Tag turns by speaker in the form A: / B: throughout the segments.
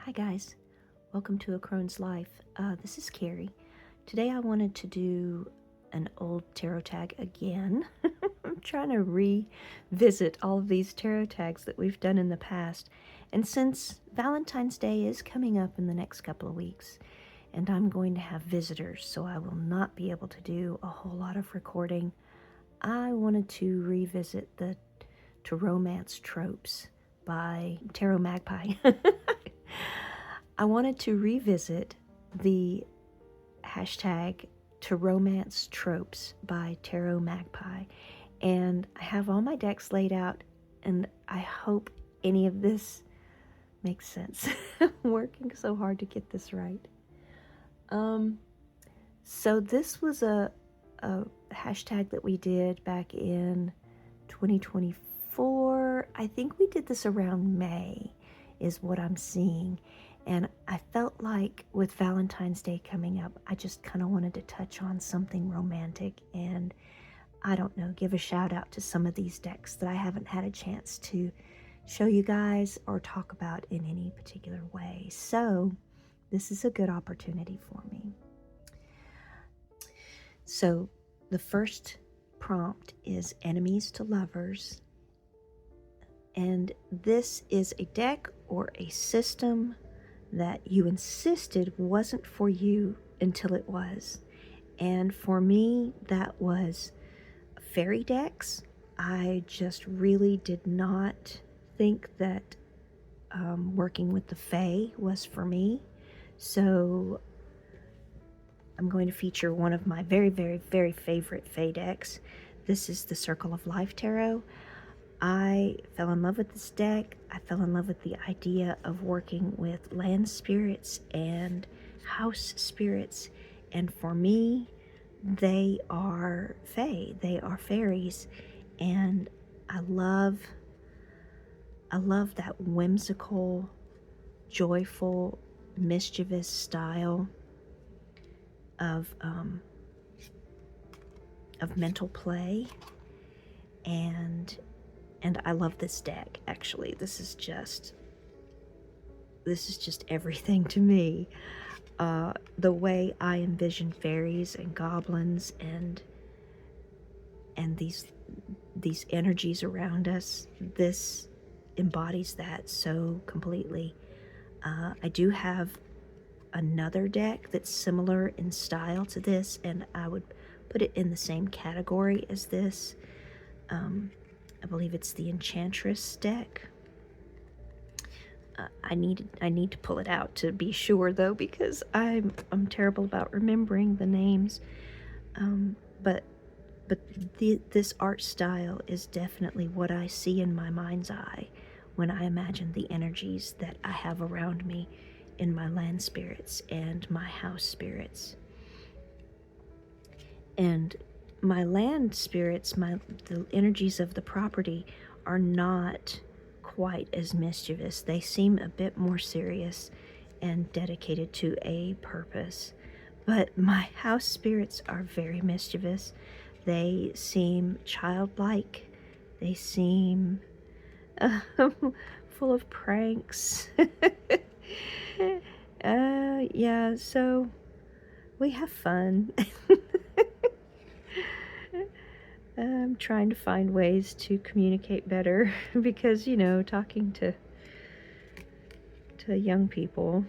A: Hi guys, welcome to A Crone's Life. This is Carrie. Today I wanted to do an old tarot tag again. I'm trying to revisit all of these tarot tags that we've done in the past. And since Valentine's Day is coming up in the next couple of weeks, and I'm going to have visitors, so I will not be able to do a whole lot of recording, I wanted to revisit the Taromance Tropes by Tarot Magpie. I wanted to revisit the hashtag Taromance Tropes by Tarot Magpie, and I have all my decks laid out, and I hope any of this makes sense. I'm working so hard to get this right. So this was a hashtag that we did back in 2024. I think we did this around May, is what I'm seeing. And I felt like with Valentine's Day coming up, I just kind of wanted to touch on something romantic and, I don't know, give a shout out to some of these decks that I haven't had a chance to show you guys or talk about in any particular way. So this is a good opportunity for me. So the first prompt is Enemies to Lovers. And this is a deck or a system that you insisted wasn't for you until it was. And for me, that was fairy decks. I just really did not think that working with the fae was for me. So I'm going to feature one of my very, very, very favorite fae decks. This is the Circle of Life Tarot. I fell in love with this deck. I fell in love with the idea of working with land spirits and house spirits. And for me, they are fae. They are fairies. And I love that whimsical, joyful, mischievous style of mental play. And I love this deck, actually. This is just everything to me. The way I envision fairies and goblins and these energies around us, this embodies that so completely. I do have another deck that's similar in style to this, and I would put it in the same category as this. I believe it's the Enchantress deck. I need to pull it out to be sure, though, because I'm terrible about remembering the names. But this art style is definitely what I see in my mind's eye when I imagine the energies that I have around me in my land spirits and my house spirits. And my land spirits, the energies of the property are not quite as mischievous. They seem a bit more serious and dedicated to a purpose. But my house spirits are very mischievous. They seem childlike. They seem full of pranks. Yeah, so we have fun. I'm trying to find ways to communicate better because, talking to young people,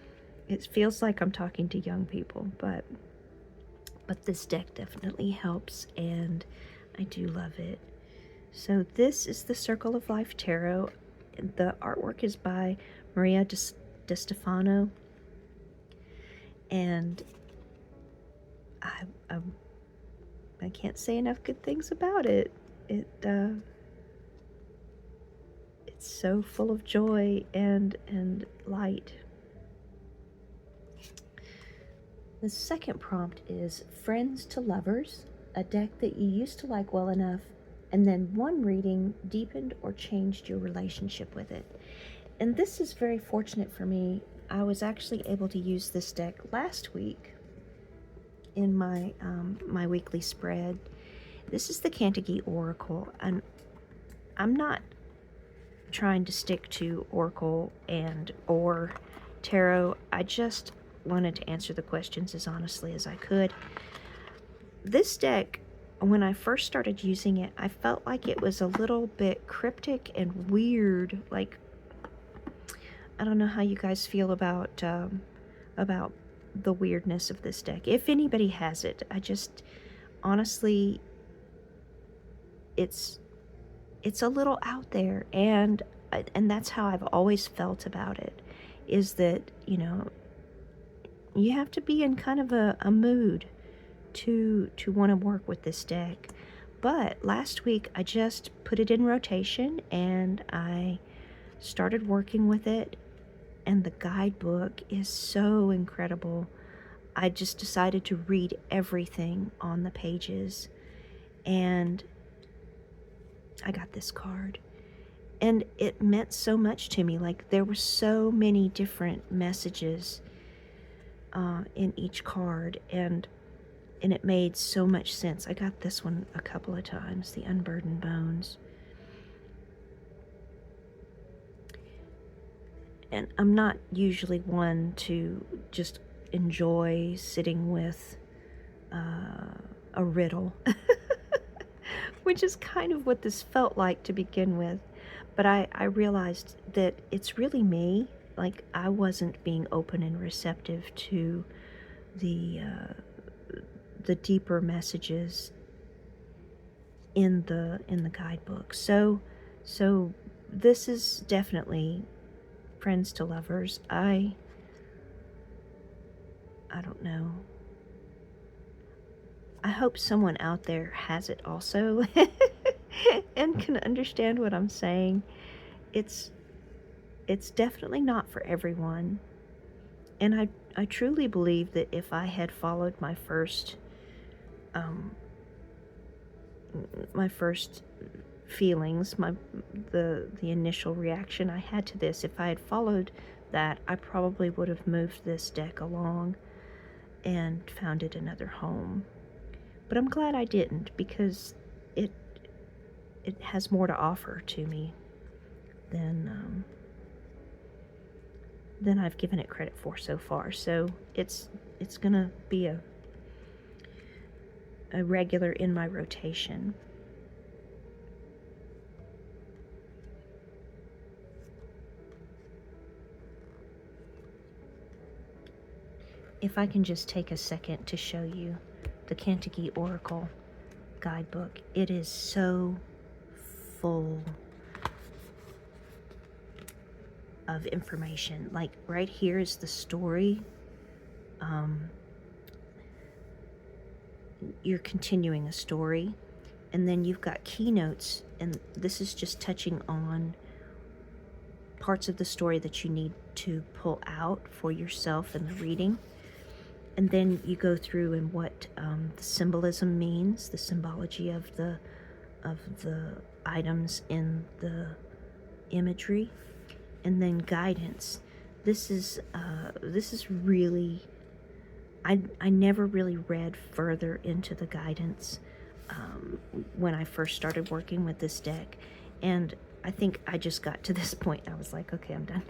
A: it feels like I'm talking to young people, but this deck definitely helps, and I do love it. So this is the Circle of Life Tarot. The artwork is by Maria Di Stefano, and I can't say enough good things about it. It's so full of joy and light. The second prompt is Friends to Lovers, a deck that you used to like well enough, and then one reading deepened or changed your relationship with it. And this is very fortunate for me. I was actually able to use this deck last week in my my weekly spread. This is the Kantigi Oracle, and I'm not trying to stick to Oracle and or Tarot, I just wanted to answer the questions as honestly as I could. This deck, when I first started using it, I felt like it was a little bit cryptic and weird. Like, I don't know how you guys feel about the weirdness of this deck. If anybody has it, I just, honestly, it's a little out there, and that's how I've always felt about it, is that, you know, you have to be in kind of a mood to want to work with this deck. But last week I just put it in rotation and I started working with it, and the guidebook is so incredible. I just decided to read everything on the pages, and I got this card. And it meant so much to me. Like, there were so many different messages in each card, and it made so much sense. I got this one a couple of times, the Unburdened Bones. And I'm not usually one to just enjoy sitting with a riddle, which is kind of what this felt like to begin with. But I realized that it's really me. Like, I wasn't being open and receptive to the deeper messages in the guidebook. So this is definitely friends to lovers. I don't know. I hope someone out there has it also and can understand what I'm saying. It's definitely not for everyone. And I truly believe that if I had followed my first feelings, the initial reaction I had to this, if I had followed that, I probably would have moved this deck along and found it another home. But I'm glad I didn't, because it has more to offer to me than I've given it credit for so far. So it's gonna be a regular in my rotation. If I can just take a second to show you the Kentucky Oracle guidebook. It is so full of information. Like, right here is the story. You're continuing a story, and then you've got keynotes, and this is just touching on parts of the story that you need to pull out for yourself in the reading. And then you go through and what the symbolism means, the symbology of the items in the imagery, and then guidance. This is really, I never really read further into the guidance when I first started working with this deck, and I think I just got to this point. I was like, okay, I'm done.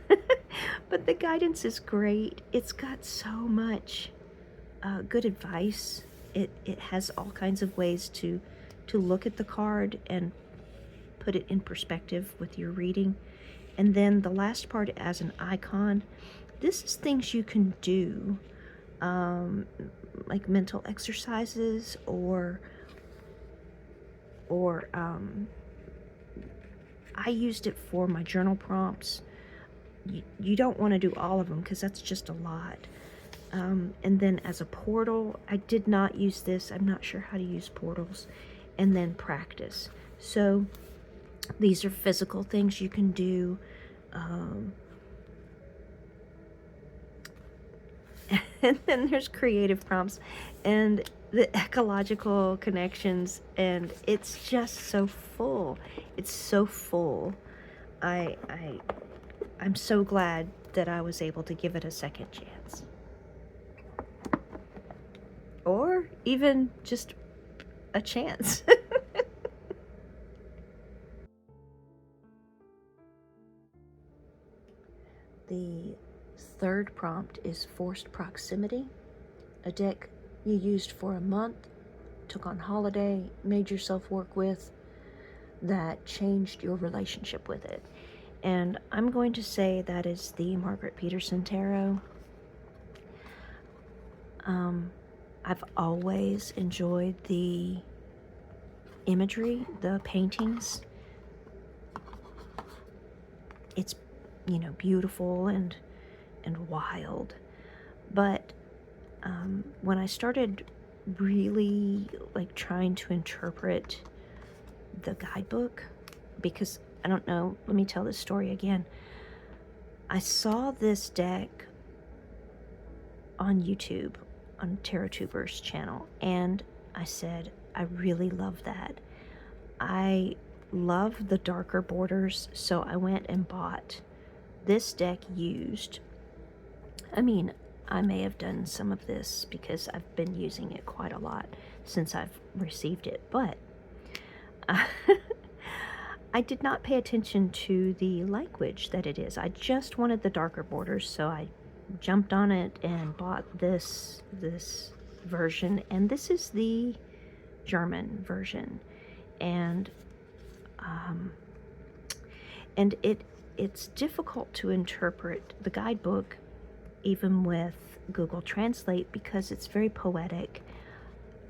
A: But the guidance is great. It's got so much good advice. It has all kinds of ways to look at the card and put it in perspective with your reading. And then the last part, as an icon, this is things you can do, like mental exercises, or I used it for my journal prompts. You don't want to do all of them because that's just a lot. And then as a portal, I did not use this. I'm not sure how to use portals. And then practice. So these are physical things you can do. And then there's creative prompts and the ecological connections, and it's just so full. It's so full. I'm so glad that I was able to give it a second chance. Or even just a chance. The third prompt is forced proximity, a deck you used for a month, took on holiday, made yourself work with, that changed your relationship with it. And I'm going to say that is the Margaret Peterson Tarot. I've always enjoyed the imagery, the paintings. It's, beautiful and wild. But when I started really trying to interpret the guidebook, because I don't know, let me tell this story again. I saw this deck on YouTube, on TarotTuber's channel, and I said, I really love that. I love the darker borders, so I went and bought this deck used. I mean, I may have done some of this because I've been using it quite a lot since I've received it, but I did not pay attention to the language that it is. I just wanted the darker borders, so I jumped on it and bought this version, and this is the German version, and it's difficult to interpret the guidebook even with Google Translate because it's very poetic.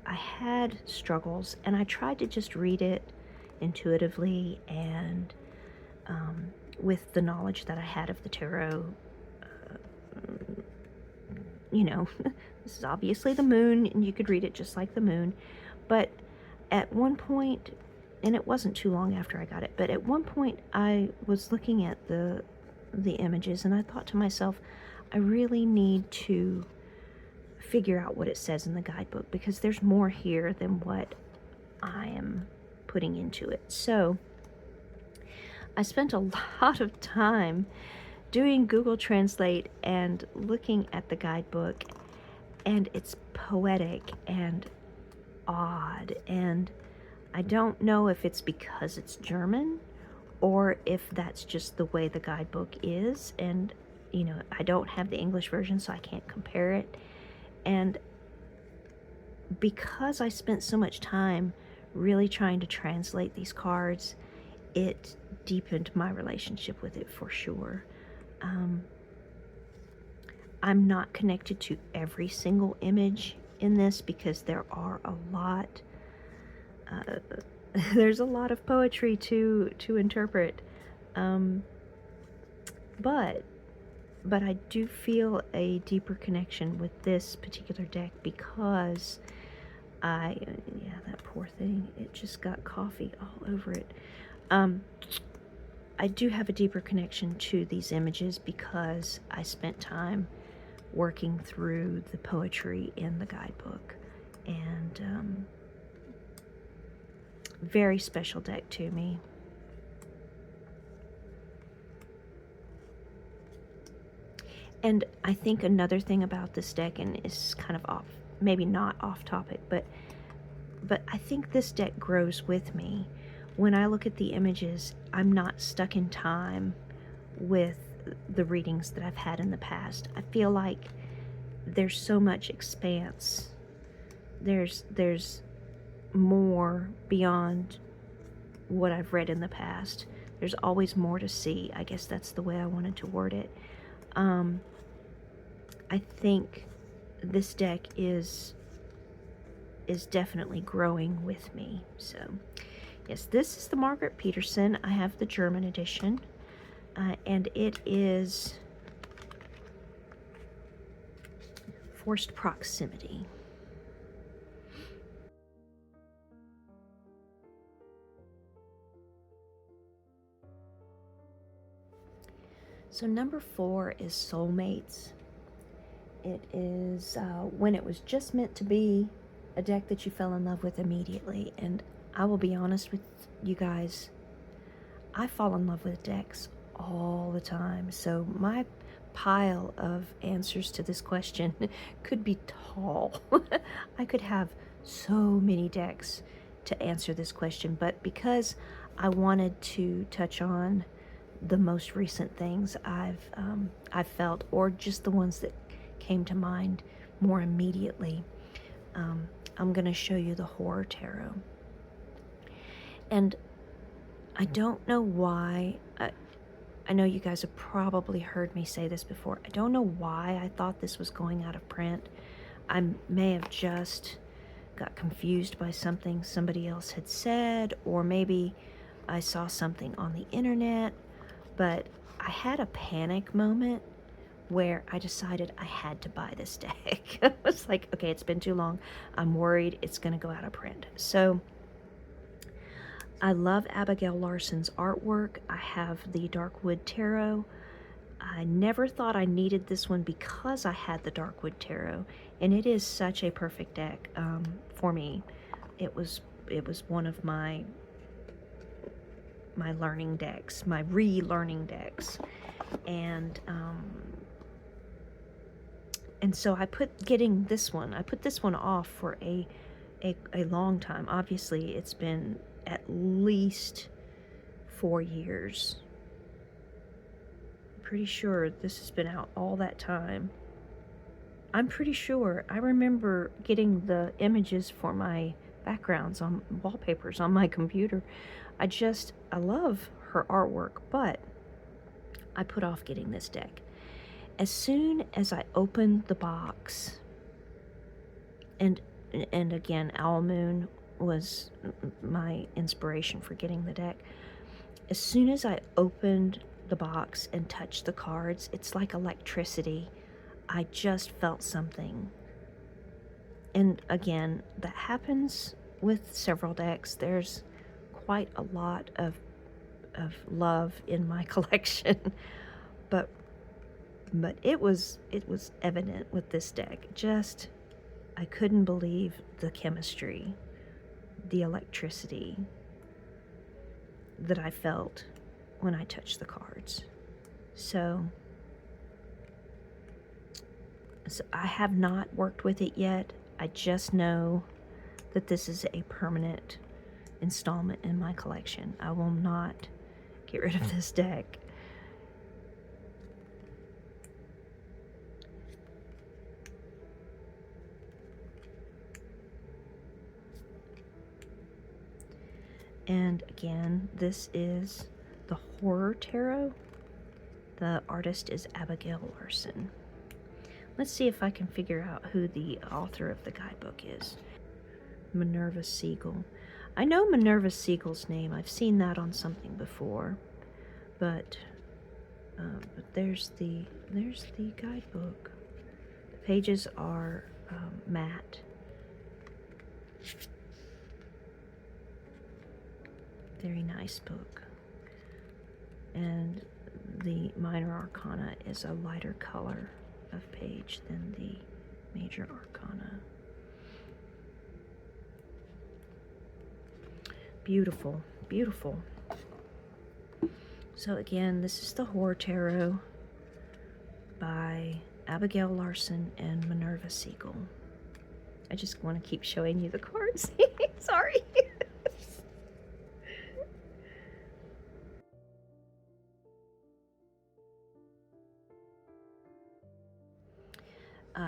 A: I had struggles, and I tried to just read it intuitively and with the knowledge that I had of the tarot. This is obviously the moon, and you could read it just like the moon. But at one point, and it wasn't too long after I got it, but at one point I was looking at the images, and I thought to myself, I really need to figure out what it says in the guidebook, because there's more here than what I am putting into it. So I spent a lot of time doing Google Translate and looking at the guidebook, and it's poetic and odd, and I don't know if it's because it's German or if that's just the way the guidebook is, and I don't have the English version, so I can't compare it. And because I spent so much time really trying to translate these cards, it deepened my relationship with it for sure. I'm not connected to every single image in this because there are a lot. There's a lot of poetry to interpret, but I do feel a deeper connection with this particular deck because yeah, that poor thing, it just got coffee all over it. I do have a deeper connection to these images because I spent time working through the poetry in the guidebook, and very special deck to me. And I think another thing about this deck, and is kind of off, maybe not off topic, but I think this deck grows with me. When I look at the images, I'm not stuck in time with the readings that I've had in the past. I feel like there's so much expanse. There's more beyond what I've read in the past. There's always more to see. I guess that's the way I wanted to word it. I think this deck is definitely growing with me. So yes, this is the Margaret Peterson. I have the German edition, and it is Forced Proximity. So number 4 is Soulmates. It is when it was just meant to be a deck that you fell in love with immediately. And I will be honest with you guys, I fall in love with decks all the time. So my pile of answers to this question could be tall. I could have so many decks to answer this question, but because I wanted to touch on the most recent things I've felt, or just the ones that came to mind more immediately. I'm going to show you the Horror Tarot. And I don't know why. I know you guys have probably heard me say this before. I don't know why I thought this was going out of print. I may have just got confused by something somebody else had said, or maybe I saw something on the internet, but I had a panic moment where I decided I had to buy this deck. I was like, okay, it's been too long. I'm worried it's going to go out of print. So I love Abigail Larson's artwork. I have the Darkwood Tarot. I never thought I needed this one because I had the Darkwood Tarot, and it is such a perfect deck for me. It was one of my learning decks, my relearning decks, and so I put this one off for a long time. Obviously, it's been at least 4 years. I'm pretty sure this has been out all that time. I'm pretty sure I remember getting the images for my backgrounds on wallpapers on my computer. I love her artwork, but I put off getting this deck. As soon as I opened the box, and again, Owl Moon was my inspiration for getting the deck. As soon as I opened the box and touched the cards, it's like electricity. I just felt something. And again, that happens with several decks. There's quite a lot of love in my collection, but it was evident with this deck. Just, I couldn't believe the chemistry, the electricity that I felt when I touched the cards. So I have not worked with it yet. I just know that this is a permanent installment in my collection. I will not get rid of this deck. And again, this is the Horror Tarot. The artist is Abigail Larson. Let's see if I can figure out who the author of the guidebook is. Minerva Siegel. I know Minerva Siegel's name. I've seen that on something before. But there's the guidebook. The pages are matte. Very nice book. And the minor arcana is a lighter color of page than the major arcana. Beautiful, beautiful. So again, this is the Horror Tarot by Abigail Larson and Minerva Siegel. I just want to keep showing you the cards. Sorry.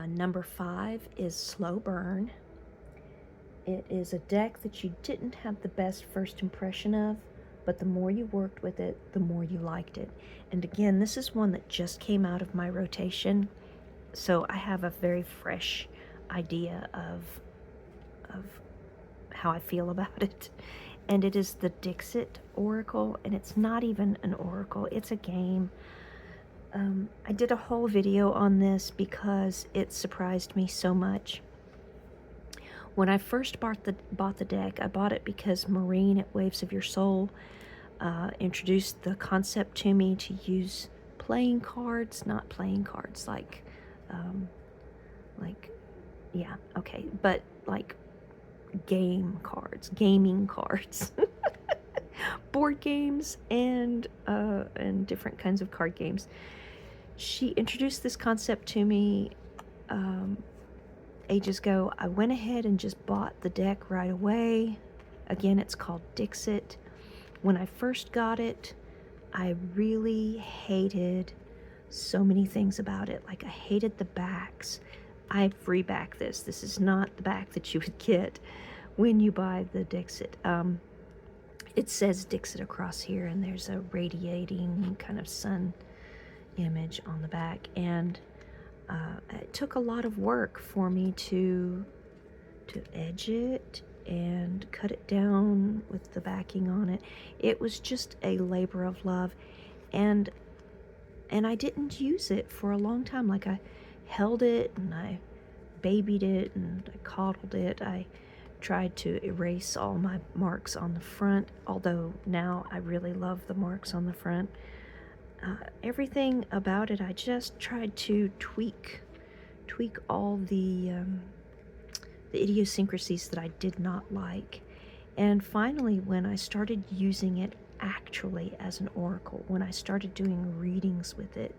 A: Number 5 is Slow Burn. It is a deck that you didn't have the best first impression of, but the more you worked with it, the more you liked it. And again, this is one that just came out of my rotation, so I have a very fresh idea of how I feel about it. And it is the Dixit Oracle, and it's not even an oracle, it's a game. I did a whole video on this because it surprised me so much. When I first bought the deck, I bought it because Maureen at Waves of Your Soul introduced the concept to me to use playing cards, not playing cards like yeah, okay, but like game cards, gaming cards, board games, and different kinds of card games. She introduced this concept to me ages ago. I went ahead and just bought the deck right away. Again, it's called Dixit. When I first got it, I really hated so many things about it. Like, I hated the backs. I've rebacked this. This is not the back that you would get when you buy the Dixit. It says Dixit across here, and there's a radiating kind of sun image on the back. And it took a lot of work for me to edge it and cut it down with the backing on it. It was just a labor of love, and I didn't use it for a long time. Like, I held it and I babied it and I coddled it. I tried to erase all my marks on the front, although now I really love the marks on the front. Everything about it, I just tried to tweak all the idiosyncrasies that I did not like. And finally, when I started using it actually as an oracle, when I started doing readings with it,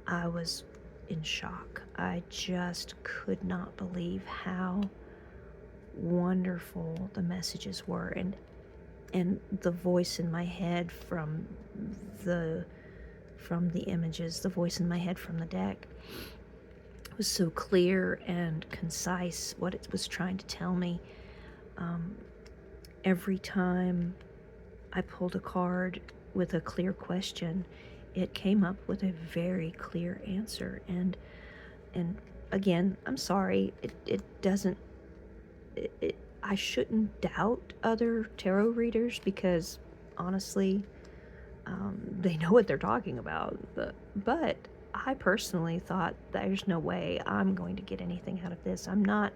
A: I was in shock. I just could not believe how wonderful the messages were, and the voice in my head from the images, the voice in my head from the deck was so clear and concise what it was trying to tell me. Every time I pulled a card with a clear question, it came up with a very clear answer. And again, I'm sorry, it doesn't, I shouldn't doubt other tarot readers, because honestly, they know what they're talking about. But I personally thought, there's no way I'm going to get anything out of this. I'm not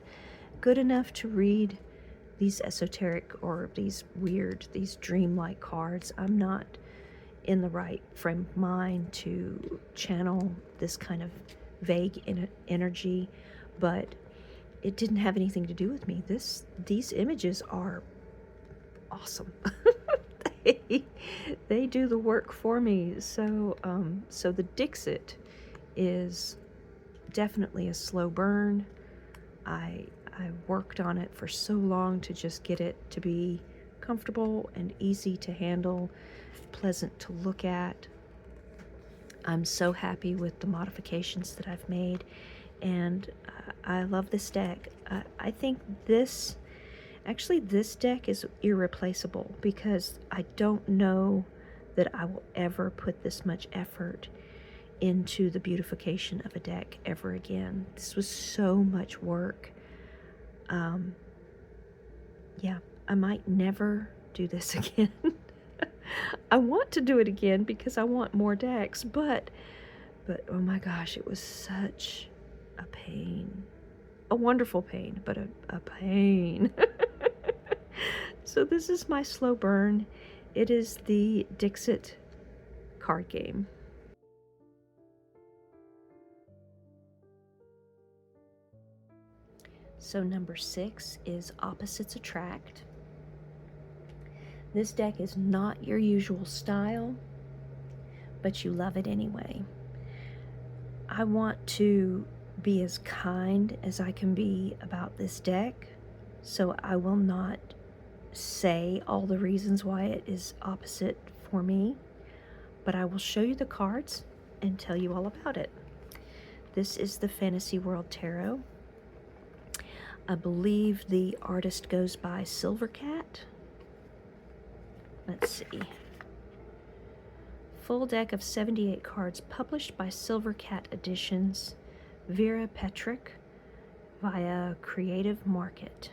A: good enough to read these esoteric or these weird, these dreamlike cards. I'm not in the right frame of mind to channel this kind of vague energy, but it didn't have anything to do with me. These images are awesome. They do the work for me. So so the Dixit is definitely a slow burn. I worked on it for so long to just get it to be comfortable and easy to handle, pleasant to look at. I'm so happy with the modifications that I've made, and I love this deck. I think this deck is irreplaceable, because I don't know that I will ever put this much effort into the beautification of a deck ever again. This was so much work. Yeah, I might never do this again. I want to do it again because I want more decks, but oh my gosh, it was such a pain. A wonderful pain, but a pain. So this is my slow burn. It is the Dixit card game. So number 6 is Opposites Attract. This deck is not your usual style, but you love it anyway. I want to be as kind as I can be about this deck, so I will not say all the reasons why it is opposite for me, but I will show you the cards and tell you all about it. This is the Fantasy World Tarot. I believe the artist goes by Silvercat. Let's see. Full deck of 78 cards, published by Silvercat Editions, Vera Petrick, via Creative Market,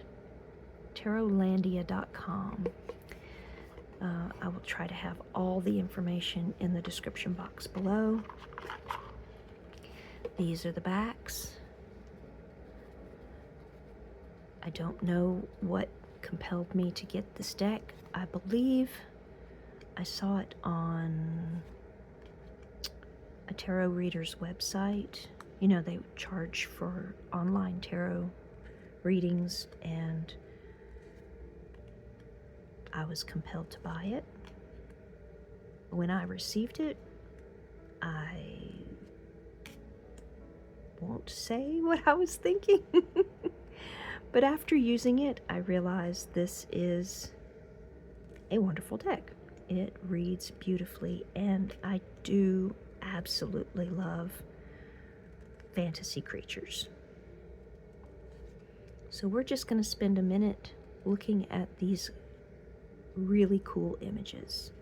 A: tarotlandia.com. I will try to have all the information in the description box below. These are the backs. I don't know what compelled me to get this deck. I believe I saw it on a tarot reader's website. You know, they charge for online tarot readings, and I was compelled to buy it. When I received it, I won't say what I was thinking. But after using it, I realized this is a wonderful deck. It reads beautifully, and I do absolutely love fantasy creatures. So we're just going to spend a minute looking at these really cool images.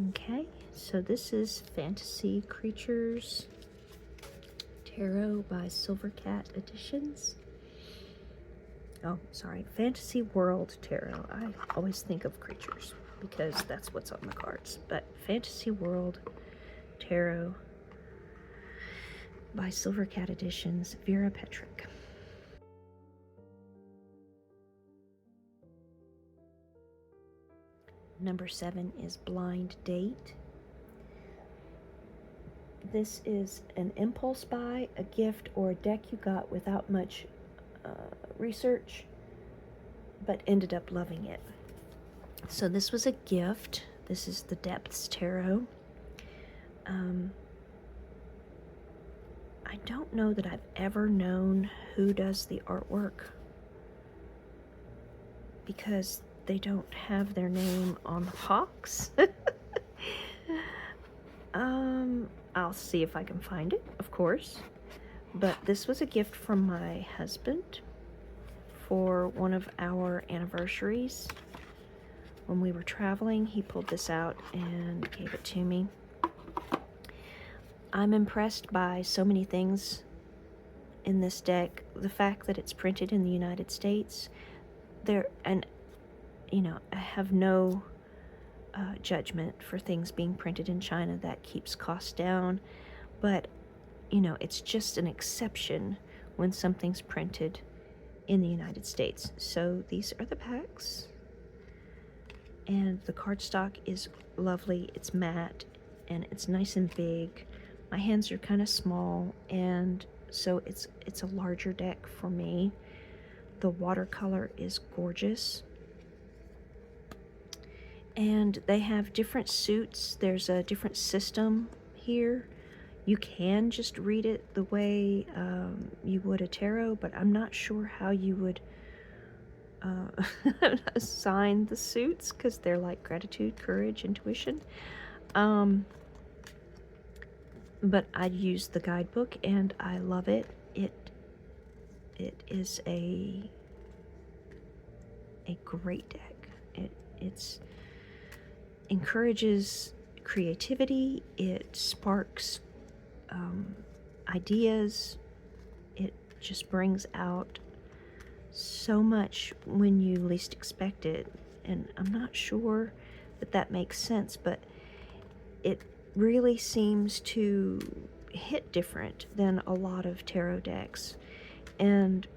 A: Okay, so this is Fantasy Creatures Tarot by Silvercat Editions. Oh, sorry, Fantasy World Tarot. I always think of creatures because that's what's on the cards. But Fantasy World Tarot by Silvercat Editions, Vera Petrick. Number 7 is Blind Date. This is an impulse buy, a gift, or a deck you got without much research, but ended up loving it. So this was a gift. This is the Depths Tarot. I don't know that I've ever known who does the artwork because they don't have their name on the box. I'll see if I can find it, of course. But this was a gift from my husband for one of our anniversaries. When we were traveling, he pulled this out and gave it to me. I'm impressed by so many things in this deck. The fact that it's printed in the United States, I have no judgment for things being printed in China. That keeps costs down, but it's just an exception when something's printed in the United States. So these are the packs, and the cardstock is lovely. It's matte and it's nice and big. My hands are kind of small, and so it's a larger deck for me. The watercolor is gorgeous. And they have different suits. There's a different system here. You can just read it the way you would a tarot, but I'm not sure how you would assign the suits, because they're like gratitude, courage, intuition. But I used the guidebook and I love it. It is a great deck. It's encourages creativity. It sparks ideas. It just brings out so much when you least expect it. And I'm not sure that makes sense, but it really seems to hit different than a lot of tarot decks. And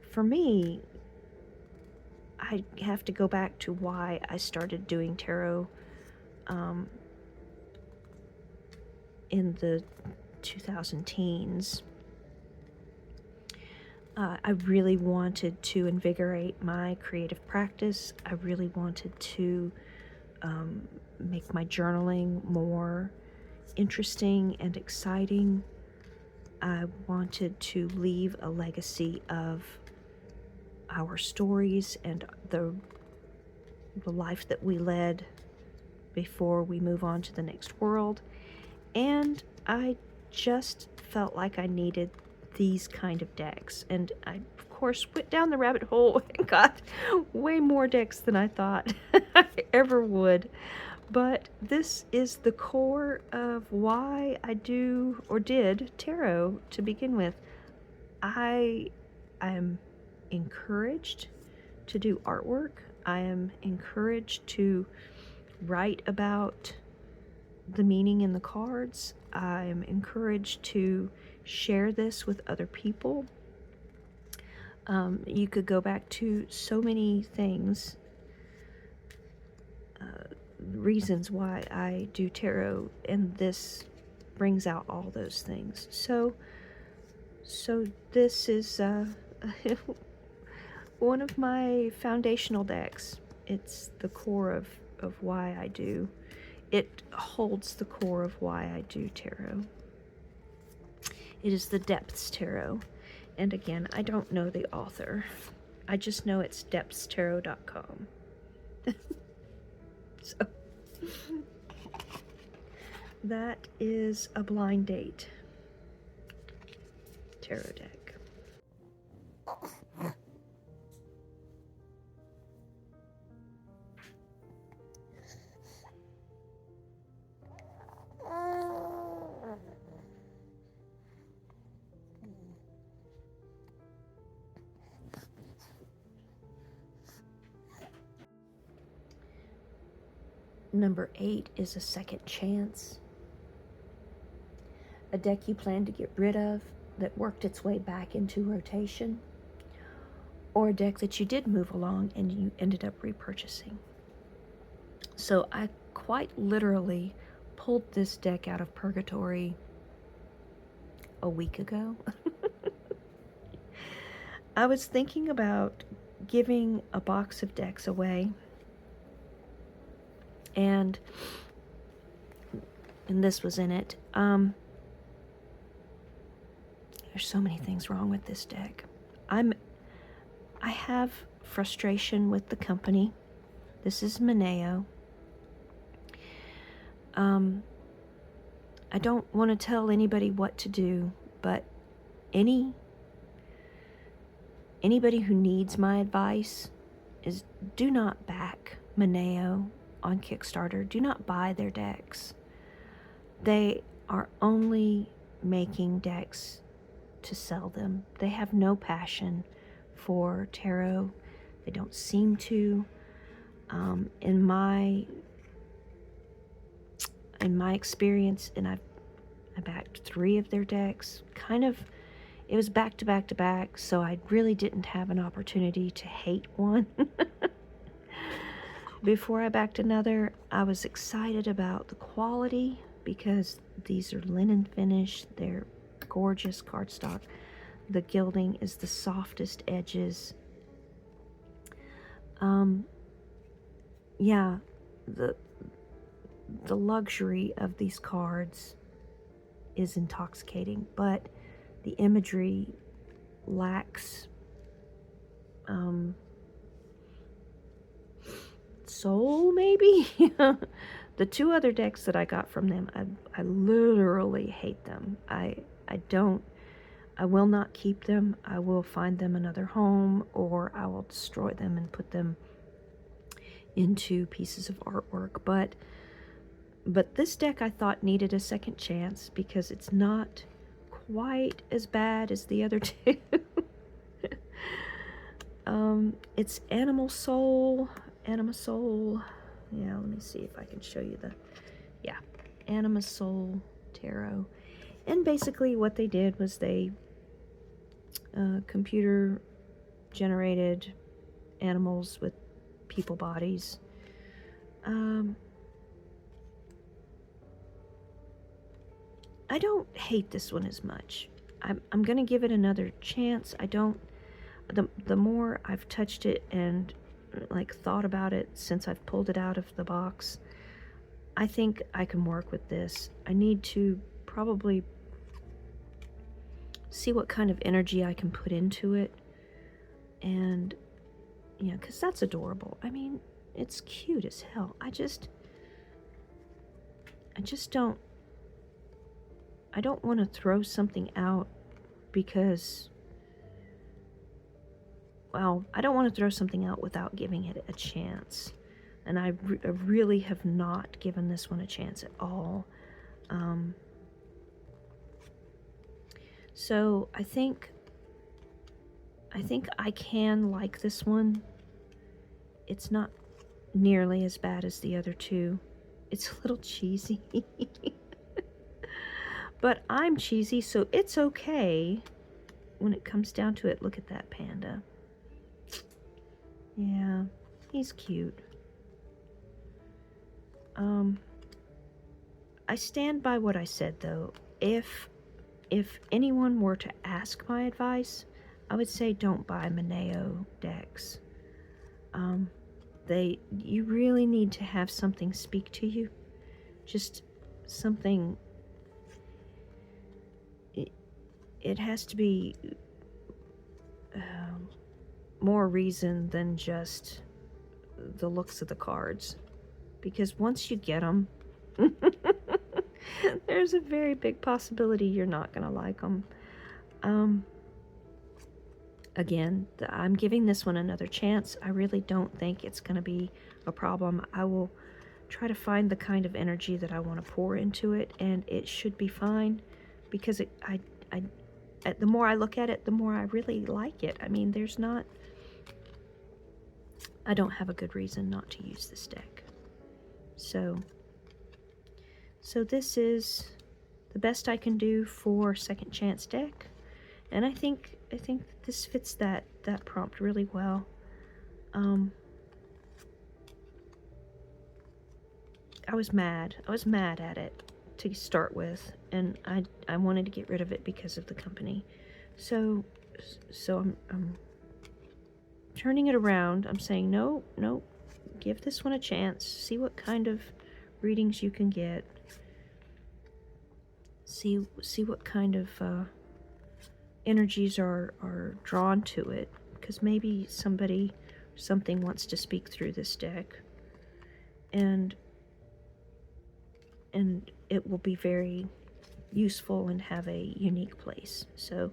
A: for me, I have to go back to why I started doing tarot in the 2000 teens. I really wanted to invigorate my creative practice. I really wanted to make my journaling more interesting and exciting. I wanted to leave a legacy of our stories and the life that we led before we move on to the next world. And I just felt like I needed these kind of decks. And I, of course, went down the rabbit hole and got way more decks than I thought I ever would. But this is the core of why I do or did tarot to begin with. I am encouraged to do artwork. I am encouraged to write about the meaning in the cards. I am encouraged to share this with other people. You could go back to so many things, reasons why I do tarot, and this brings out all those things. So this is one of my foundational decks. It's the core of why I do. It holds the core of why I do tarot. It is the Depths Tarot. And again, I don't know the author. I just know it's depthstarot.com. So, that is a blind date tarot deck. Number 8 is a second chance. A deck you plan to get rid of that worked its way back into rotation, or a deck that you did move along and you ended up repurchasing. So I quite literally pulled this deck out of purgatory a week ago. I was thinking about giving a box of decks away, and this was in it. There's so many things wrong with this deck. I have frustration with the company. This is Mineo. I don't want to tell anybody what to do, but anybody who needs my advice is do not back Mineo on Kickstarter. Do not buy their decks. They are only making decks to sell them. They have no passion for tarot. They don't seem to. In my experience, and I backed 3 of their decks. Kind of, it was back to back to back, so I really didn't have an opportunity to hate one. Before I backed another, I was excited about the quality because these are linen finish. They're gorgeous cardstock. The gilding is the softest edges. Yeah, the luxury of these cards is intoxicating, but the imagery lacks soul, maybe. The 2 other decks that I got from them, I literally hate them. I will not keep them. I will find them another home, or I will destroy them and put them into pieces of artwork. But this deck I thought needed a second chance because it's not quite as bad as the other 2. It's Anima Soul. Yeah, let me see if I can show you Anima Soul Tarot. And basically what they did was they computer generated animals with people bodies. I don't hate this one as much. I'm gonna give it another chance. The more I've touched it and thought about it since I've pulled it out of the box, I think I can work with this. I need to probably see what kind of energy I can put into it. And yeah, because that's adorable. I mean, it's cute as hell. I just, I don't want to throw something out because, well, I don't want to throw something out without giving it a chance. And I really have not given this one a chance at all. So I think I can like this one. It's not nearly as bad as the other two. It's a little cheesy. But I'm cheesy, so it's okay when it comes down to it. Look at that panda. Yeah, he's cute. I stand by what I said, though. If anyone were to ask my advice, I would say don't buy Moneo decks. You really need to have something speak to you. Just something. It has to be more reason than just the looks of the cards. Because once you get them, there's a very big possibility you're not going to like them. Again, I'm giving this one another chance. I really don't think it's going to be a problem. I will try to find the kind of energy that I want to pour into it, and it should be fine, because the more I look at it, the more I really like it. I mean, I don't have a good reason not to use this deck. So this is the best I can do for Second Chance deck, and I think this fits that prompt really well. I was mad at it to start with, and I wanted to get rid of it because of the company. So I'm turning it around. I'm saying no, give this one a chance. See what kind of readings you can get. See what kind of energies are drawn to it, because maybe something wants to speak through this deck, and it will be very useful and have a unique place. So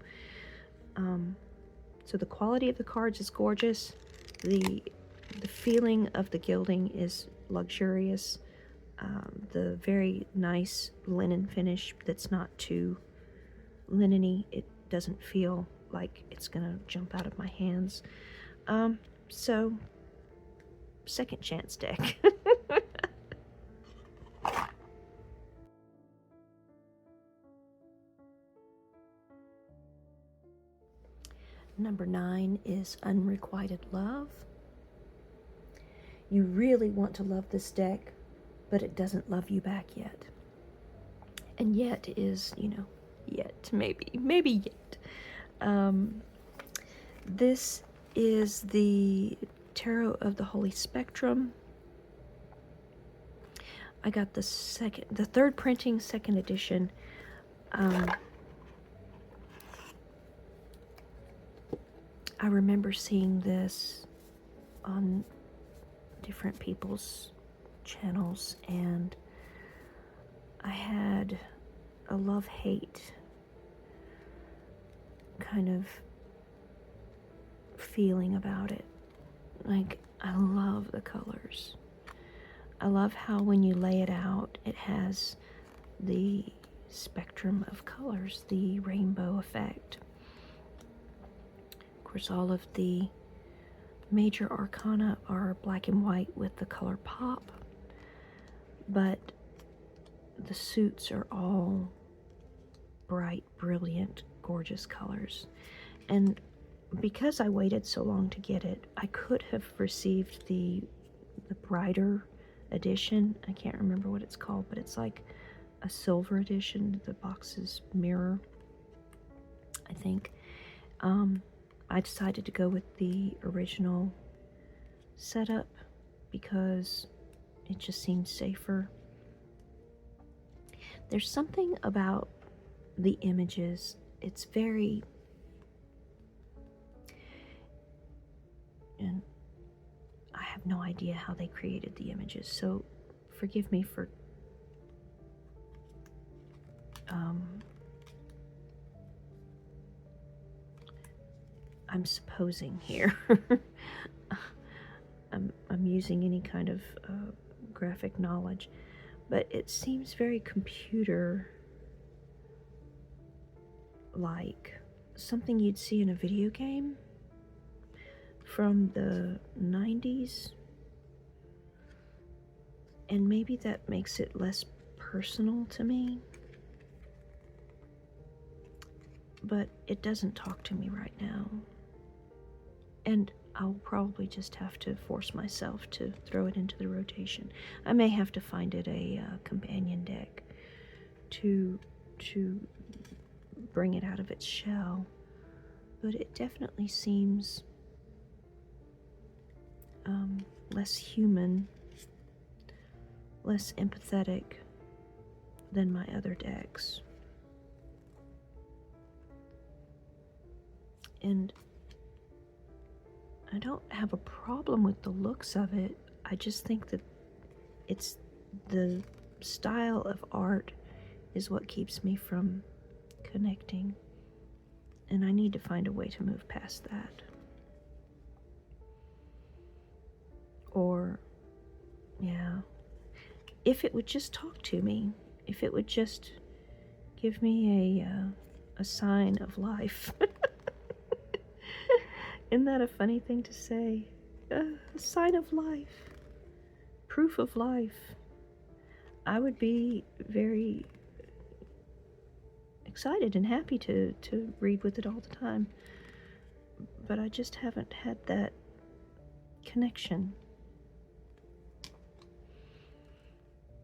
A: the quality of the cards is gorgeous. The feeling of the gilding is luxurious. The very nice linen finish that's not too linen-y. It doesn't feel like it's gonna jump out of my hands. So Second Chance deck. Number 9 is Unrequited Love. You really want to love this deck, but it doesn't love you back yet. And yet is, yet, maybe yet. This is the Tarot of the Holy Spectrum. I got the third printing, second edition. I remember seeing this on different people's channels, and I had a love-hate kind of feeling about it. Like, I love the colors. I love how when you lay it out, it has the spectrum of colors, the rainbow effect. Of course, all of the major arcana are black and white with the color pop, but the suits are all bright, brilliant, gorgeous colors. And because I waited so long to get it, I could have received the brighter edition. I can't remember what it's called, but it's like a silver edition. The box is mirror, I think. I decided to go with the original setup because it just seemed safer. There's something about the images. It's very... and I have no idea how they created the images, so forgive me for I'm supposing here. I'm using any kind of graphic knowledge, but it seems very computer-like. Something you'd see in a video game from the 90s. And maybe that makes it less personal to me. But it doesn't talk to me right now. And I'll probably just have to force myself to throw it into the rotation. I may have to find it a companion deck to bring it out of its shell. But it definitely seems less human, less empathetic than my other decks. And I don't have a problem with the looks of it. I just think that it's the style of art is what keeps me from connecting. And I need to find a way to move past that. Or, yeah, if it would just talk to me, if it would just give me a sign of life. Isn't that a funny thing to say? A sign of life. Proof of life. I would be very excited and happy to read with it all the time. But I just haven't had that connection.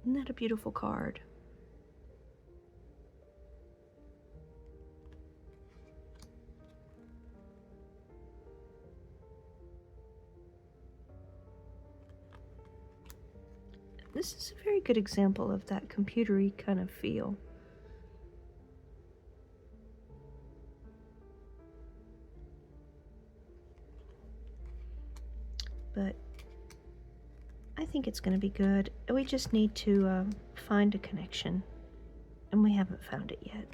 A: Isn't that a beautiful card? This is a very good example of that computery kind of feel. But I think it's going to be good. We just need to find a connection, and we haven't found it yet.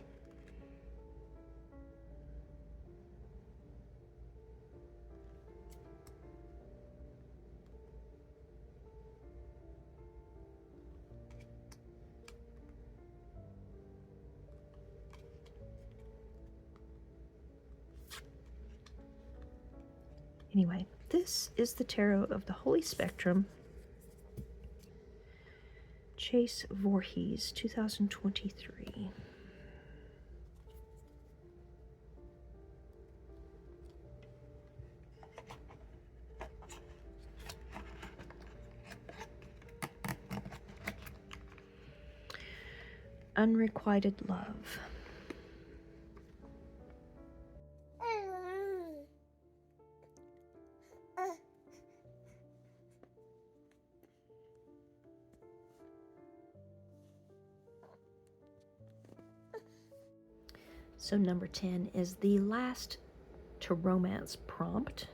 A: Anyway, this is the Tarot of the Holy Spectrum. Chase Voorhees, 2023. Unrequited love. So number 10 is the last Taromance prompt.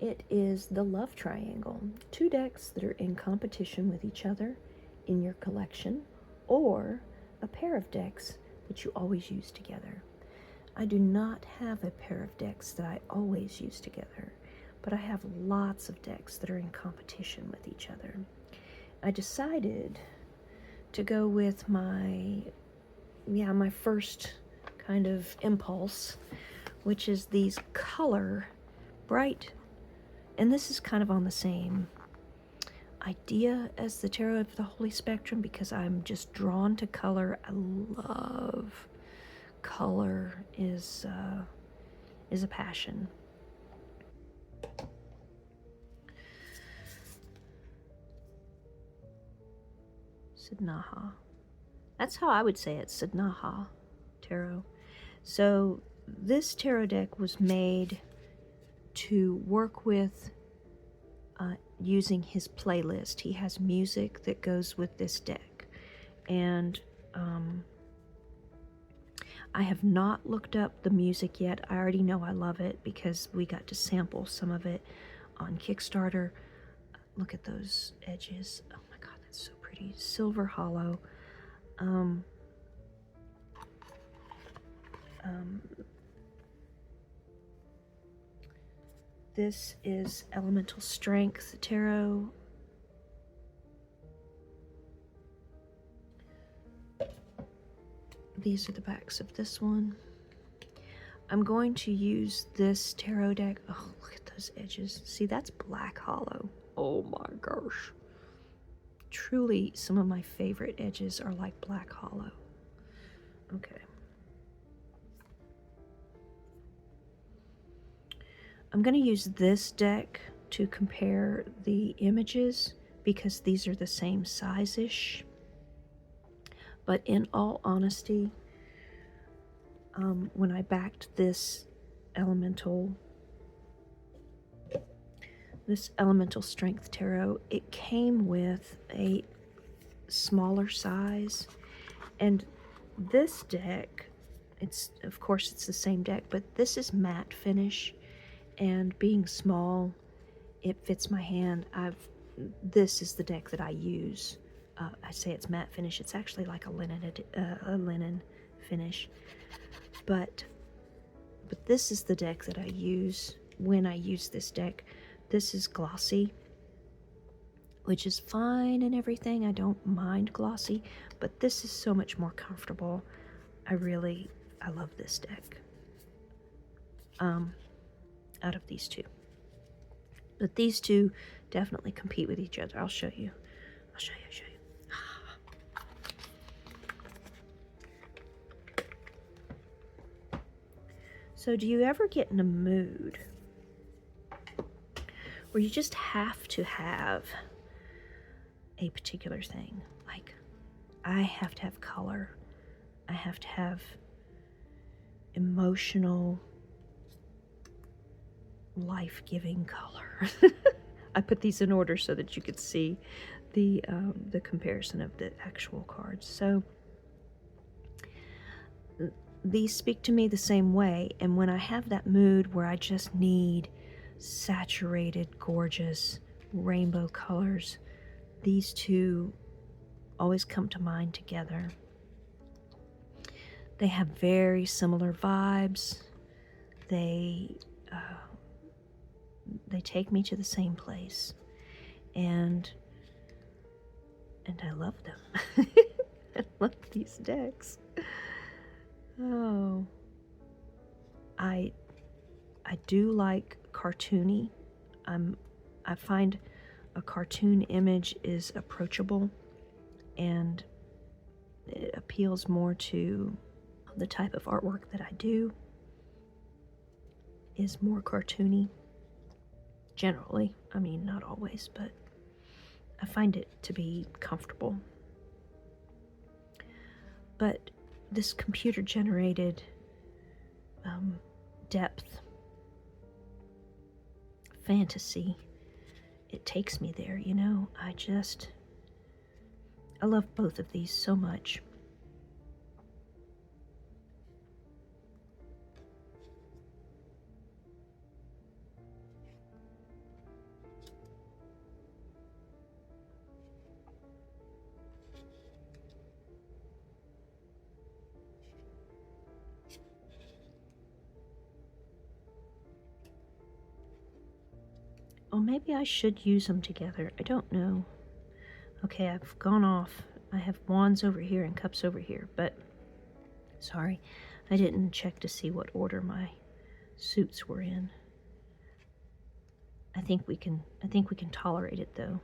A: It is the love triangle. 2 decks that are in competition with each other in your collection, or a pair of decks that you always use together. I do not have a pair of decks that I always use together, but I have lots of decks that are in competition with each other. I decided to go with my first kind of impulse, which is these color bright, and this is kind of on the same idea as the Tarot of the Holy Spectrum because I'm just drawn to color. I love color, is a passion. Sadhana. That's how I would say it, Sadhana Tarot. So this tarot deck was made to work with using his playlist. He has music that goes with this deck. And I have not looked up the music yet. I already know I love it because we got to sample some of it on Kickstarter. Look at those edges. Oh my God, that's so pretty. Silver hollow. This is Elemental Strength Tarot. These are the backs of this one. I'm going to use this tarot deck. Oh, look at those edges. See, that's black hollow. Oh my gosh. Truly, some of my favorite edges are like black hollow. Okay. I'm going to use this deck to compare the images because these are the same size-ish. But in all honesty, when I backed this elemental strength tarot, it came with a smaller size, and this deck, of course it's the same deck, but this is matte finish, and being small, it fits my hand. This is the deck that I use. I say it's matte finish. It's actually like a linen finish, but this is the deck that I use when I use this deck. This is glossy, which is fine and everything. I don't mind glossy, but this is so much more comfortable. I love this deck. Out of these two. But these two definitely compete with each other. I'll show you. So do you ever get in a mood where you just have to have a particular thing? Like, I have to have color. I have to have emotional, life-giving color. I put these in order so that you could see the comparison of the actual cards. So these speak to me the same way, and when I have that mood where I just need saturated, gorgeous rainbow colors, these two always come to mind together. They have very similar vibes. They take me to the same place, and I love them. I love these decks. Oh, I do like cartoony. I find a cartoon image is approachable, and it appeals more to the type of artwork that I do. Is more cartoony. Generally, I mean, not always, but I find it to be comfortable. But this computer-generated depth, fantasy, it takes me there, you know? I love both of these so much. Oh, maybe I should use them together. I don't know. Okay, I've gone off. I have wands over here and cups over here, but sorry, I didn't check to see what order my suits were in. I think we can tolerate it though.